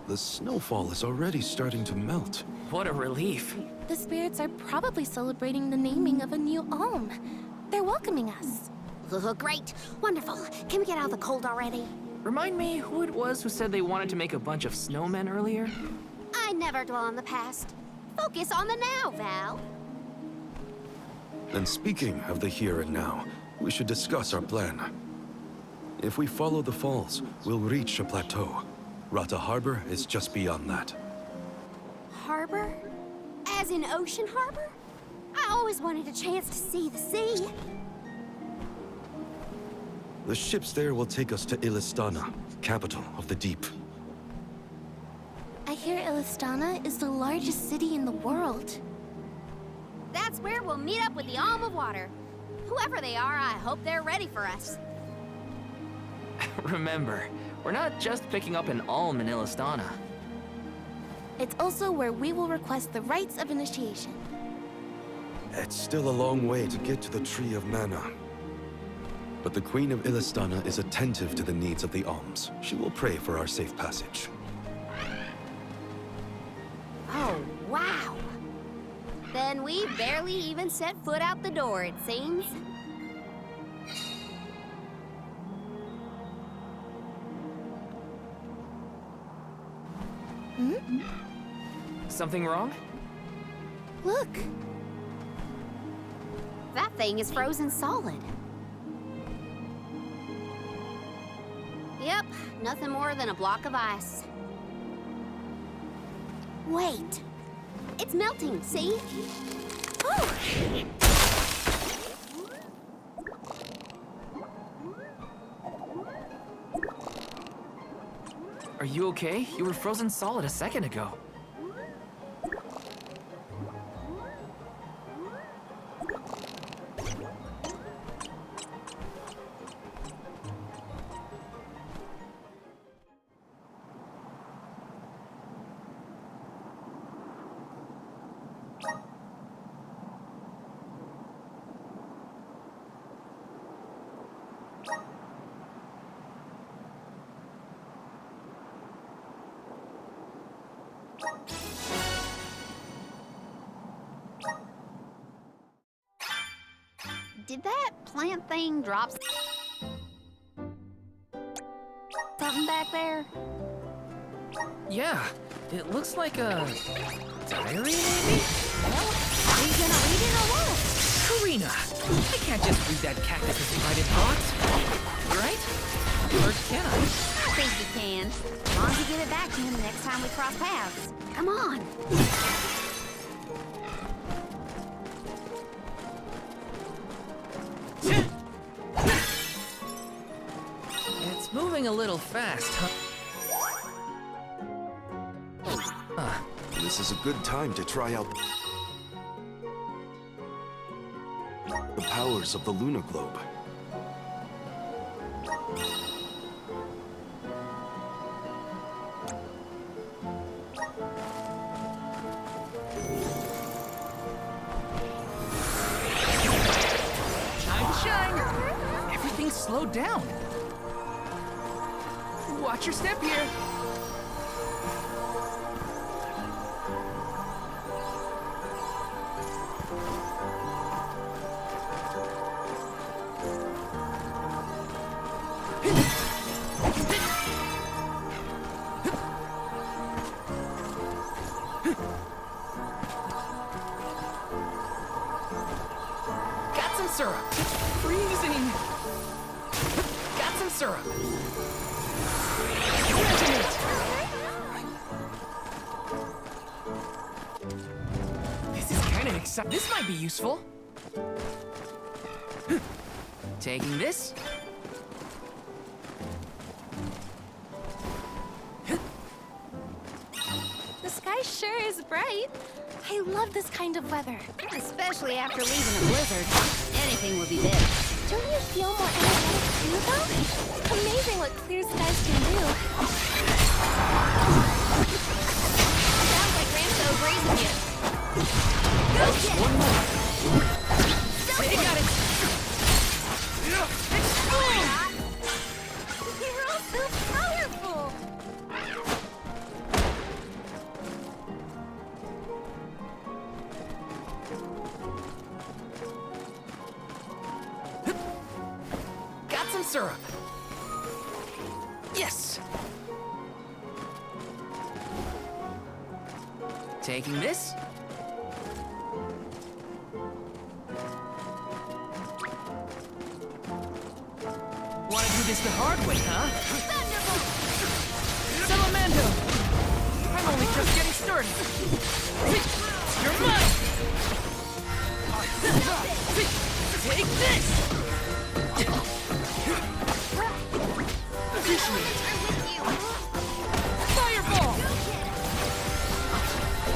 The snowfall is already starting to melt. What a relief. The spirits are probably celebrating the naming of a new Alm. They're welcoming us. Great. Wonderful. Can we get out of the cold already? Remind me who it was who said they wanted to make a bunch of snowmen earlier? I never dwell on the past. Focus on the now, Val. And speaking of the here and now, we should discuss our plan. If we follow the falls, we'll reach a plateau. Rata Harbor is just beyond that. Harbor? As in Ocean Harbor? I always wanted a chance to see the sea. The ships there will take us to Illistana, capital of the deep. I hear Illistana is the largest city in the world. That's where we'll meet up with the Alm of Water. Whoever they are, I hope they're ready for us. Remember, we're not just picking up an Alm in Illistana. It's also where we will request the rites of initiation. It's still a long way to get to the Tree of Mana. But the Queen of Illistana is attentive to the needs of the Alms. She will pray for our safe passage. Oh, wow. Then we barely even set foot out the door, it seems. Something wrong? Look! That thing is frozen solid. Yep, nothing more than a block of ice. Wait. It's melting, see? Oh! Are you okay? You were frozen solid a second ago. Did that plant thing drop something back there? Yeah, it looks like a diary, maybe? Well, are you gonna read it or what? Karina, I can't just read that cactus's private thoughts, right? Or can I? I think you can. As long as you give it back to him the next time we cross paths. Come on. It's moving a little fast, huh? This is a good time to try out the powers of the Luna Globe. Time to shine! Everything's slowed down. Watch your step here. Got some syrup. It's freezing. Got some syrup. Regiment. This is kind of exciting. This might be useful. Taking this. The sky sure is bright. I love this kind of weather. Especially after leaving a blizzard. Anything would be better. Don't you feel more energetic too, though? It's amazing what clear skies can do. Sounds like Ramso's raising you. Go get One it! more. They got it. You're all so powerful! Yes! Taking this? Wanna do this the hard way, huh? Salamando! I'm only just getting started. You're mine! Take this! Fireball!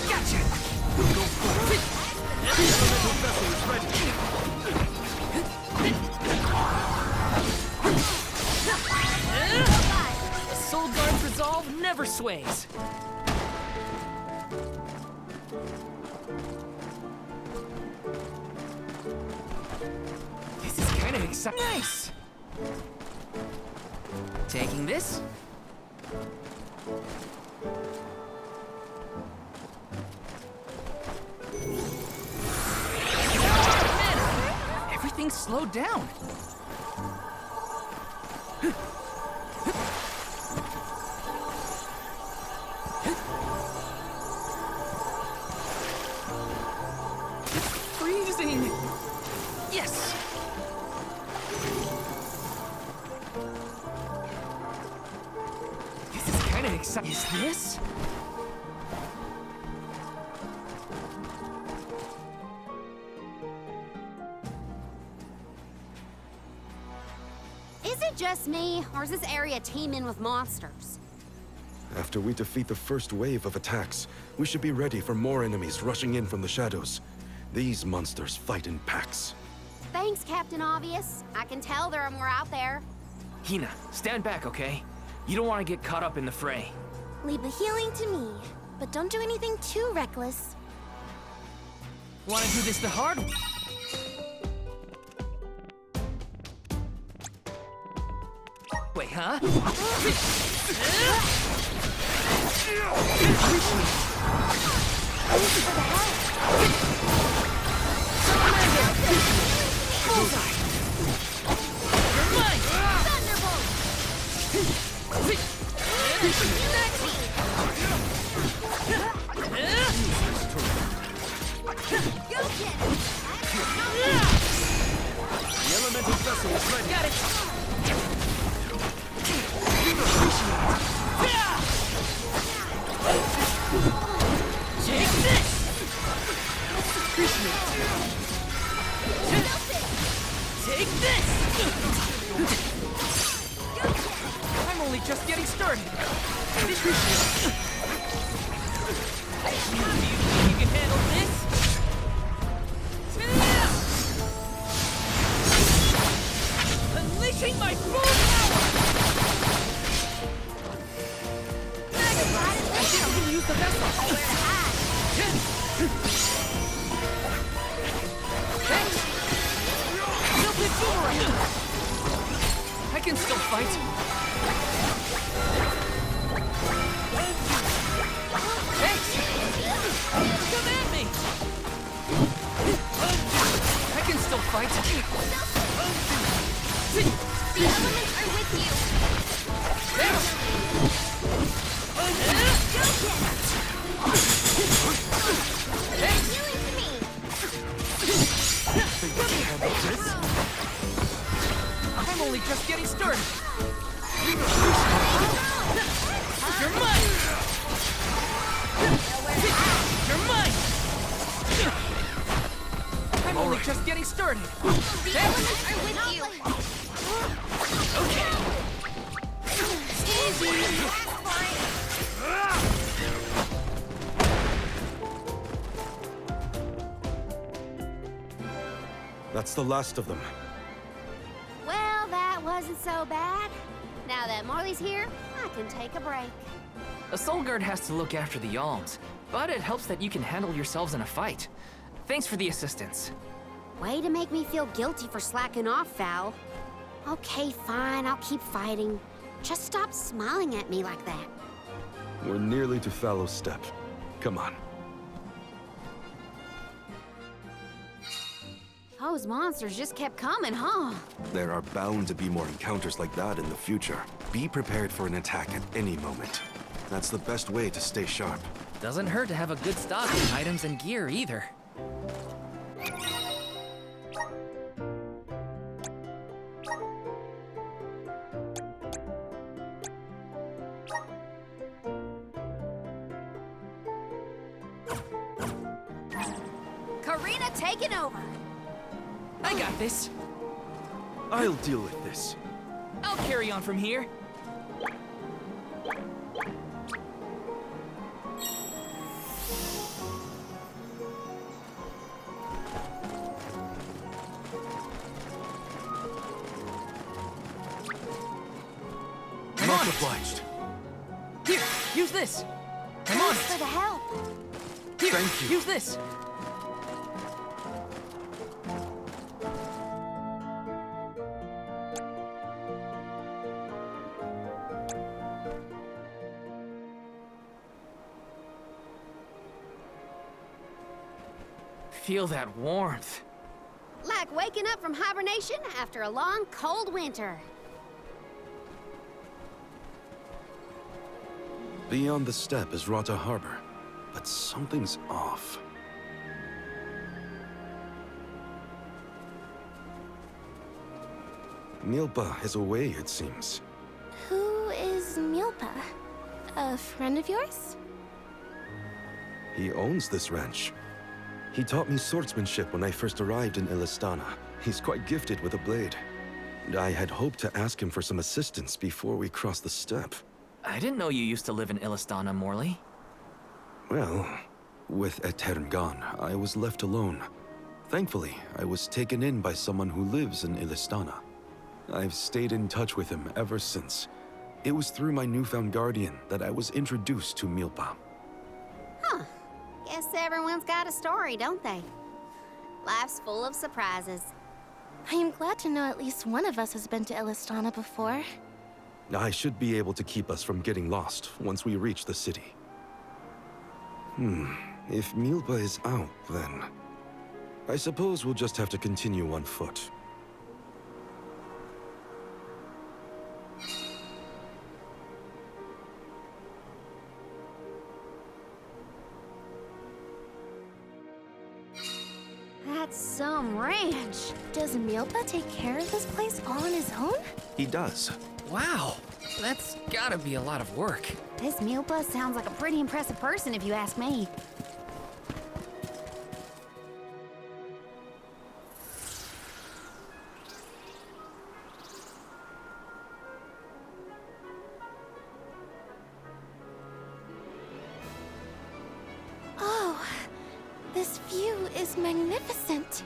Gotcha! Go for it! The elemental vessel is ready. Soul Guard's resolve never sways. This is kind of exciting. Nice! Taking this? Man, everything's slowed down. Freezing! Yes! This is kind of exciting. Is this? Is it just me, or is this area teeming with monsters? After we defeat the first wave of attacks, we should be ready for more enemies rushing in from the shadows. These monsters fight in packs. Thanks, Captain Obvious. I can tell there are more out there. Hina, stand back, okay? You don't want to get caught up in the fray. Leave the healing to me, but don't do anything too reckless. Want to do this the hard way? Wait, huh? Bullseye! You're mine! Thunderbolt! Go get it! The elemental vessel is ready. Got it! Take this! Take this! I'm only just getting started. Do you think you can handle this? Unleashing my full power! I can use the vessel. Thanks. Tilted boomerang. I can still fight. Thanks. Come at me. I can still fight. The elements are with you! Thanks. Thanks. Healing to me! I'm only just getting started. You're mine. You're mine. I'm only just getting started. The elements are with you! Okay. Easy! That's the last of them. Well, that wasn't so bad. Now that Morley's here, I can take a break. A Soul Guard has to look after the Yalms, but it helps that you can handle yourselves in a fight. Thanks for the assistance. Way to make me feel guilty for slacking off, Val. Okay, fine, I'll keep fighting. Just stop smiling at me like that. We're nearly to Thalos Step. Come on. Oh those monsters just kept coming, huh? There are bound to be more encounters like that in the future. Be prepared for an attack at any moment. That's the best way to stay sharp. Doesn't hurt to have a good stock of items and gear either. Karina taking over. I got this. I'll deal with this. I'll carry on from here. I'm on Much it. obliged. Here, use this. I'm on Thanks for it. the help. Here, Thank you. use this. Feel that warmth. Like waking up from hibernation after a long, cold winter. Beyond the steppe is Rata Harbor, but something's off. Milpa is away, it seems. Who is Milpa? A friend of yours? He owns this ranch. He taught me swordsmanship when I first arrived in Illistana. He's quite gifted with a blade. I had hoped to ask him for some assistance before we crossed the steppe. I didn't know you used to live in Illistana, Morley. Well, with Aetern gone, I was left alone. Thankfully, I was taken in by someone who lives in Illistana. I've stayed in touch with him ever since. It was through my newfound guardian that I was introduced to Milpa. Huh. Guess everyone's got a story, don't they? Life's full of surprises. I am glad to know at least one of us has been to Illistana before. I should be able to keep us from getting lost once we reach the city. If Milpa is out, then I suppose we'll just have to continue on foot. That's some ranch. Does Milpa take care of this place all on his own? He does. Wow, that's gotta be a lot of work. This Milpa sounds like a pretty impressive person if you ask me. Oh, this view is magnificent.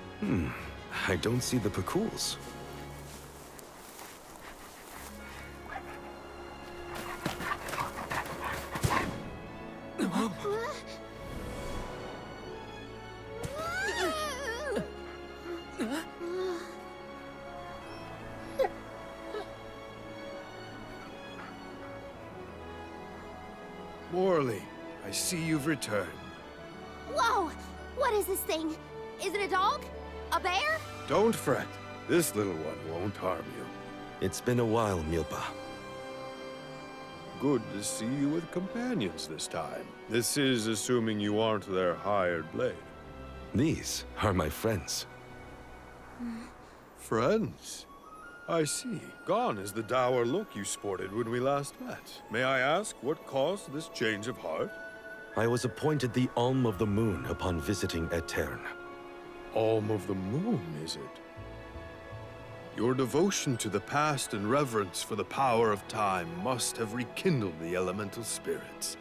I don't see the Pakuls. Morley, I see you've returned. Whoa! What is this thing? Is it a dog? A bear? Don't fret. This little one won't harm you. It's been a while, Milpa. Good to see you with companions this time. This is assuming you aren't their hired blade. These are my friends. Friends? I see. Gone is the dour look you sported when we last met. May I ask what caused this change of heart? I was appointed the Alm of the Moon upon visiting Aetern. Alm of the Moon, is it? Your devotion to the past and reverence for the power of time must have rekindled the elemental spirits.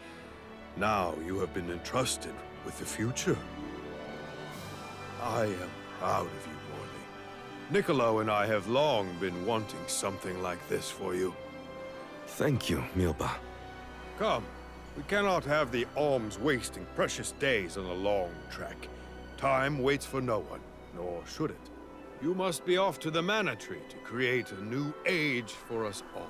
Now you have been entrusted with the future. I am proud of you, Morley. Niccolo and I have long been wanting something like this for you. Thank you, Milpa. Come, we cannot have the alms wasting precious days on a long trek. Time waits for no one, nor should it. You must be off to the Mana Tree to create a new age for us all.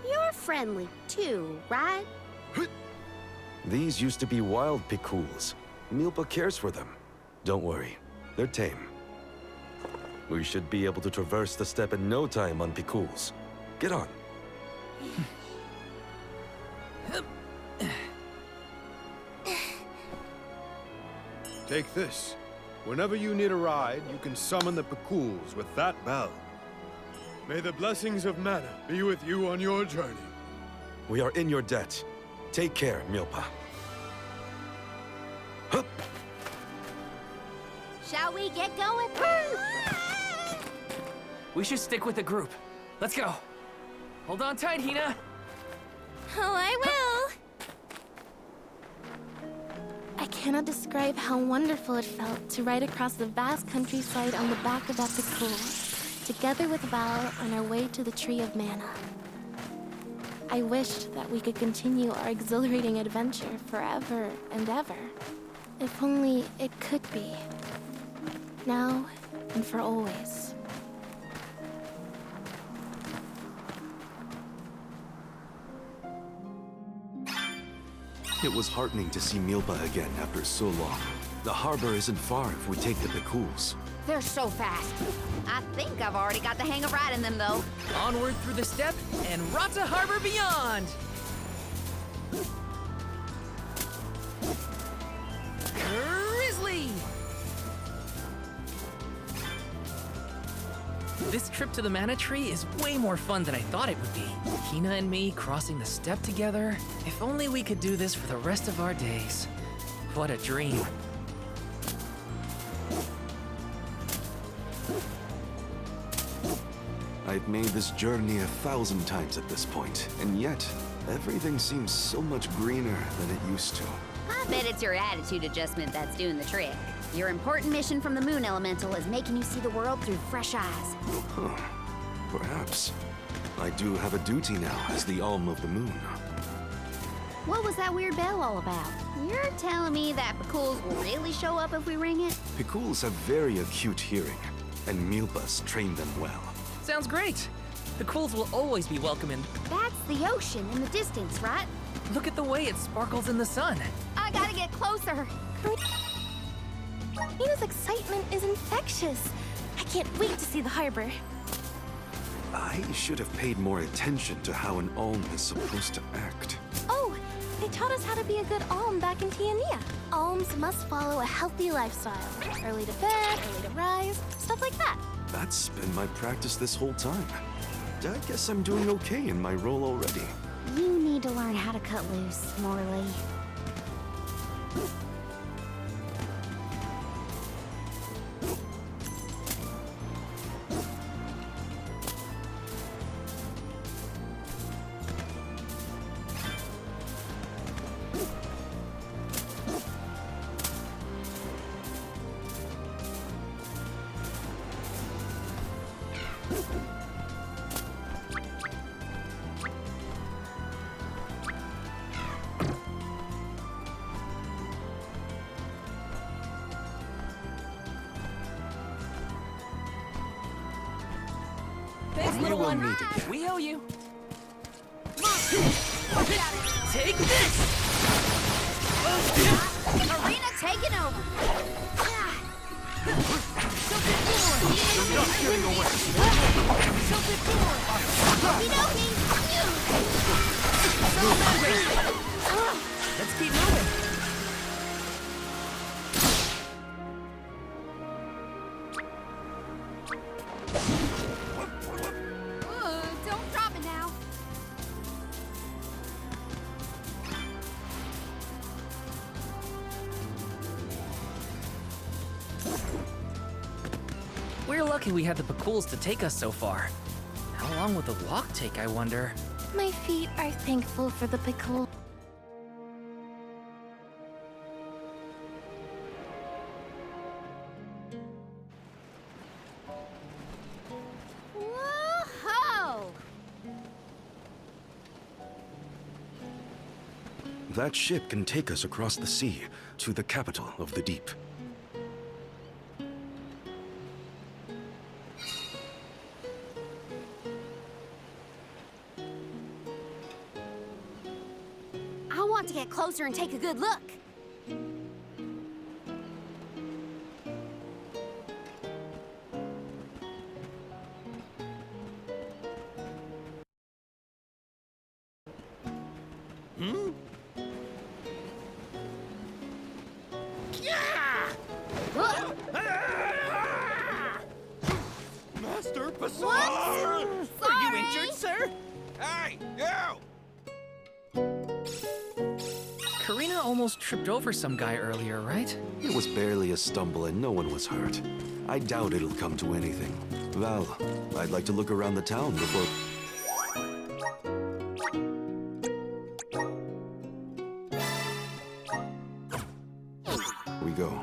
You're friendly too, right? These used to be wild Picools. Milpa cares for them. Don't worry, they're tame. We should be able to traverse the steppe in no time on Picools. Get on. Take this. Whenever you need a ride, you can summon the Picools with that bell. May the blessings of Mana be with you on your journey. We are in your debt. Take care, Milpa. Hup! Shall we get going? We should stick with the group. Let's go. Hold on tight, Hina. Oh, I will! I cannot describe how wonderful it felt to ride across the vast countryside on the back of that Picool, together with Val on our way to the Tree of Mana. I wished that we could continue our exhilarating adventure forever and ever. If only it could be. Now and for always. It was heartening to see Milpa again after so long. The harbor isn't far if we take the Picools. They're so fast. I think I've already got the hang of riding them, though. Onward through the steppe and Rata Harbor beyond! Grizzly! This trip to the Mana Tree is way more fun than I thought it would be. Hina and me crossing the steppe together. If only we could do this for the rest of our days. What a dream. I've made this journey 1,000 times at this point, and yet, everything seems so much greener than it used to. I bet it's your attitude adjustment that's doing the trick. Your important mission from the Moon Elemental is making you see the world through fresh eyes. Huh. Perhaps. I do have a duty now as the Alm of the Moon. What was that weird bell all about? You're telling me that Picools will really show up if we ring it? Picools have very acute hearing, and Milpa's trained them well. Sounds great. The Cools will always be welcome in. That's the ocean in the distance, right? Look at the way it sparkles in the sun. I gotta get closer. Hina's excitement is infectious. I can't wait to see the harbor. I should have paid more attention to how an Alm is supposed to act. Oh, they taught us how to be a good Alm back in Tiania. Alms must follow a healthy lifestyle. Early to bed, early to rise, stuff like that. That's been my practice this whole time. I guess I'm doing okay in my role already. You need to learn how to cut loose, Morley. Thanks, We little will one. meet again. We owe you. Take this! Arena taken over. Let's keep moving. Don't drop it now. We're lucky we had the Picools to take us so far. How long will the walk take, I wonder? My feet are thankful for the pickle. Whoa-ho! That ship can take us across the sea to the capital of the deep. I want to get closer and take a good look. Huh? Master Bazaar! What? Are you injured, sir? Hey, you! Karina almost tripped over some guy earlier, right? It was barely a stumble and no one was hurt. I doubt it'll come to anything. Val, I'd like to look around the town before... We go.